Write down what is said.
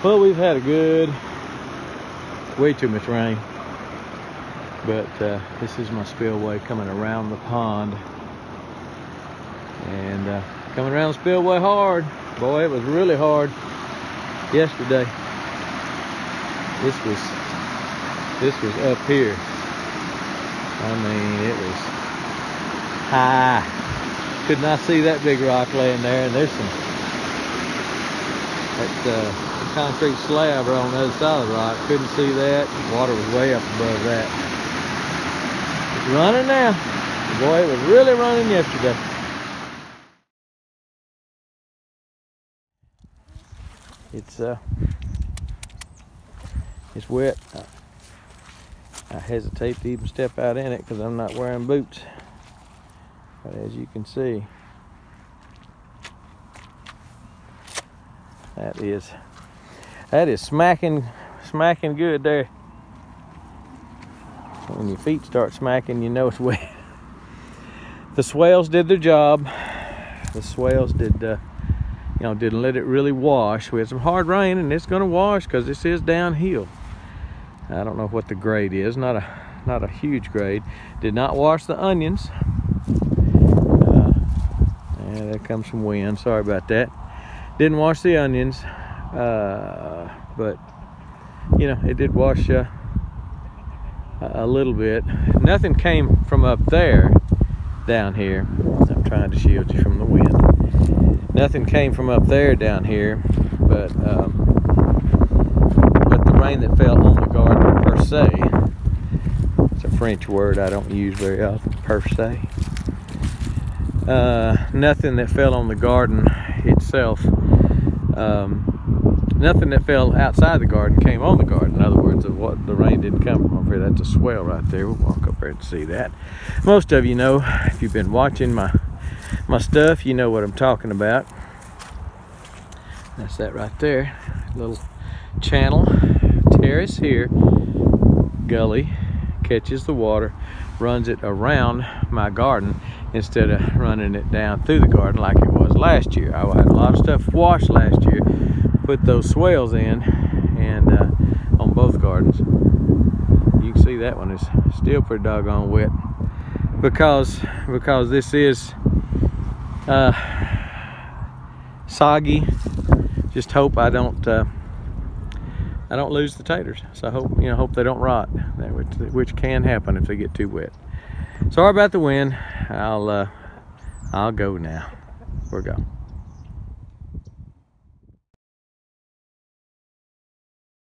Well, we've had a good, way too much rain. But this is my spillway coming around the pond. And coming around the spillway hard. Boy, it was really hard yesterday. This was up here. I mean, it was high. Could not see that big rock laying there, and there's some that concrete slab right on the other side of the rock. Couldn't see that. Water was way up above that. It's running now. Boy, it was really running yesterday. It's wet. I hesitate to even step out in it because I'm not wearing boots. But as you can see, that is smacking good there. When your feet start smacking, you know it's wet. The swales did their job. The swales didn't let it really wash. We had some hard rain, and it's going to wash because this is downhill. I don't know what the grade is. Not a huge grade. Did not wash the onions. Yeah, there comes some wind. Sorry about that. Didn't wash the onions, but you know, it did wash a little bit. Nothing came from up there down here. I'm trying to shield you from the wind. Nothing came from up there down here, but the rain that fell on the garden per se, it's a French word I don't use very often, per se. Nothing that fell on the garden itself, nothing that fell outside the garden came on the garden. In other words, what the rain didn't come from over here. That's a swell right there. We'll walk up there and see that. Most of you know, if you've been watching my stuff, you know what I'm talking about. That's that right there. Little channel, terrace here, gully, catches the water, runs it around my garden instead of running it down through the garden like it was last year. I had a lot of stuff washed last year, put those swales in, and on both gardens. You can see that one is still pretty doggone wet because this is soggy. Just hope I don't lose the taters. So I hope they don't rot, which can happen if they get too wet. Sorry about the wind. I'll go now. We're gone.